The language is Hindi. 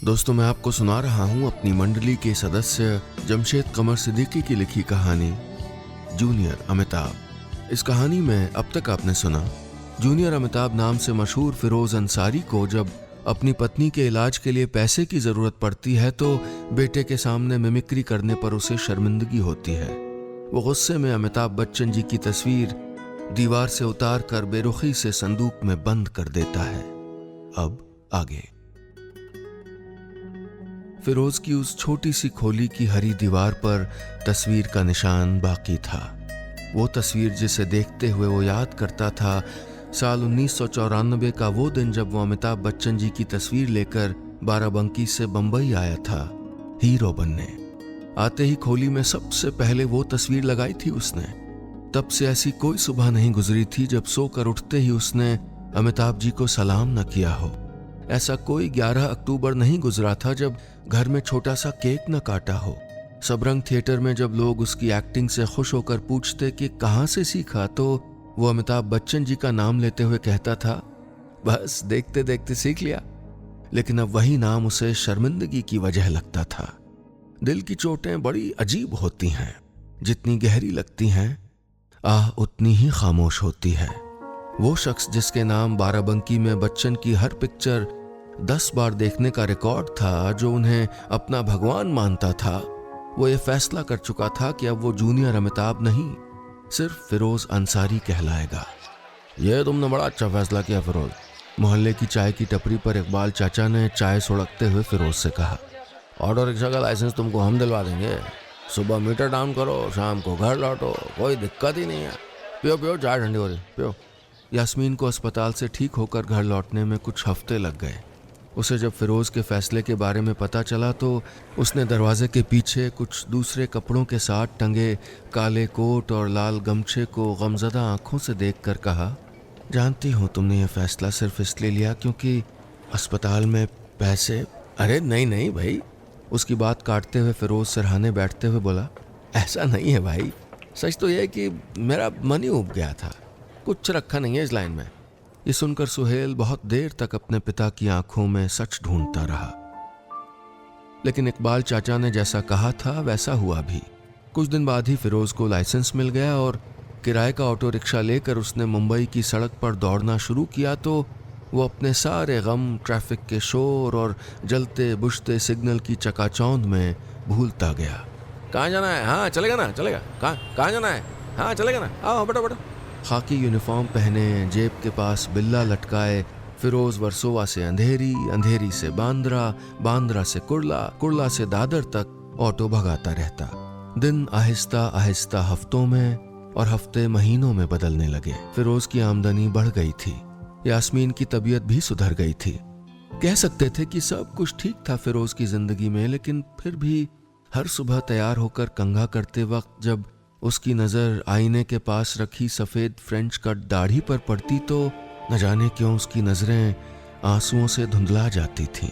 दोस्तों, मैं आपको सुना रहा हूँ अपनी मंडली के सदस्य जमशेद कमर सिद्दीकी की लिखी कहानी जूनियर अमिताभ। इस कहानी में अब तक आपने सुना जूनियर अमिताभ नाम से मशहूर फिरोज अंसारी को जब अपनी पत्नी के इलाज के लिए पैसे की जरूरत पड़ती है तो बेटे के सामने मिमिक्री करने पर उसे शर्मिंदगी होती है। वो गुस्से में अमिताभ बच्चन जी की तस्वीर दीवार से उतार कर बेरुखी से संदूक में बंद कर देता है। अब आगे। फिरोज की उस छोटी सी खोली की हरी दीवार पर तस्वीर का निशान बाकी था। वो तस्वीर जिसे देखते हुए वो याद करता था साल 1994 का वो दिन जब वो अमिताभ बच्चन जी की तस्वीर लेकर बाराबंकी से बंबई आया था हीरो बनने। आते ही खोली में सबसे पहले वो तस्वीर लगाई थी उसने। तब से ऐसी कोई सुबह नहीं गुजरी थी जब सोकर उठते ही उसने अमिताभ जी को सलाम न किया हो। ऐसा कोई 11 अक्टूबर नहीं गुजरा था जब घर में छोटा सा केक न काटा हो। सबरंग थिएटर में जब लोग उसकी एक्टिंग से खुश होकर पूछते कि कहाँ से सीखा, तो वो अमिताभ बच्चन जी का नाम लेते हुए कहता था, बस देखते देखते सीख लिया। लेकिन अब वही नाम उसे शर्मिंदगी की वजह लगता था। दिल की चोटें बड़ी अजीब होती हैं, जितनी गहरी लगती हैं आह उतनी ही खामोश होती है। वो शख्स जिसके नाम बाराबंकी में बच्चन की हर पिक्चर 10 बार देखने का रिकॉर्ड था, जो उन्हें अपना भगवान मानता था, वो ये फैसला कर चुका था कि अब वो जूनियर अमिताभ नहीं, सिर्फ फिरोज अंसारी कहलाएगा। ये तुमने बड़ा अच्छा फैसला किया फिरोज। मोहल्ले की चाय की टपरी पर इकबाल चाचा ने चाय सुड़कते हुए फिरोज से कहा, ऑटो रिक्शा का लाइसेंस तुमको हम दिलवा देंगे। सुबह मीटर डाउन करो, शाम को घर लौटो, कोई दिक्कत ही नहीं है। पियो पियो, चाय ठंडी हो रही, पियो। यास्मीन को अस्पताल से ठीक होकर घर लौटने में कुछ हफ्ते लग गए। उसे जब फिरोज के फैसले के बारे में पता चला तो उसने दरवाजे के पीछे कुछ दूसरे कपड़ों के साथ टंगे काले कोट और लाल गमछे को गमजदा आंखों से देखकर कहा, जानती हूँ तुमने ये फैसला सिर्फ इसलिए लिया क्योंकि अस्पताल में पैसे। अरे नहीं नहीं भाई, उसकी बात काटते हुए फिरोज सिरहाने बैठते हुए बोला, ऐसा नहीं है भाई, सच तो यह है कि मेरा मन ही उब गया था, कुछ रखा नहीं है इस लाइन में। ये सुनकर सुहेल बहुत देर तक अपने पिता की आंखों में सच ढूंढता रहा। लेकिन इकबाल चाचा ने जैसा कहा था वैसा हुआ भी। कुछ दिन बाद ही फिरोज को लाइसेंस मिल गया और किराए का ऑटो रिक्शा लेकर उसने मुंबई की सड़क पर दौड़ना शुरू किया तो वो अपने सारे गम, ट्रैफिक के शोर और जलते बुझते सिग्नल की चकाचौंध में भूलता गया। कहाँ जाना है? हाँ चलेगा ना, चलेगा। कहाँ जाना है? हाँ चलेगा ना, आओ बेटा बेटा। खाकी यूनिफॉर्म पहने, जेब के पास बिल्ला लटकाए, फिरोज वर्सोवा से अंधेरी, अंधेरी से बांद्रा, बांद्रा से कुर्ला, कुर्ला से दादर तक ऑटो भगाता रहता। दिन आहिस्ता आहिस्ता हफ्तों में और हफ्ते महीनों में बदलने लगे। फिरोज की आमदनी बढ़ गई थी, यास्मीन की तबीयत भी सुधर गई थी। कह सकते थे कि सब कुछ ठीक था फिरोज की जिंदगी में, लेकिन फिर भी हर सुबह तैयार होकर कंघा करते वक्त जब उसकी नजर आईने के पास रखी सफेद फ्रेंच कट दाढ़ी पर पड़ती तो न जाने क्यों उसकी नजरें आंसुओं से धुंधला जाती थीं।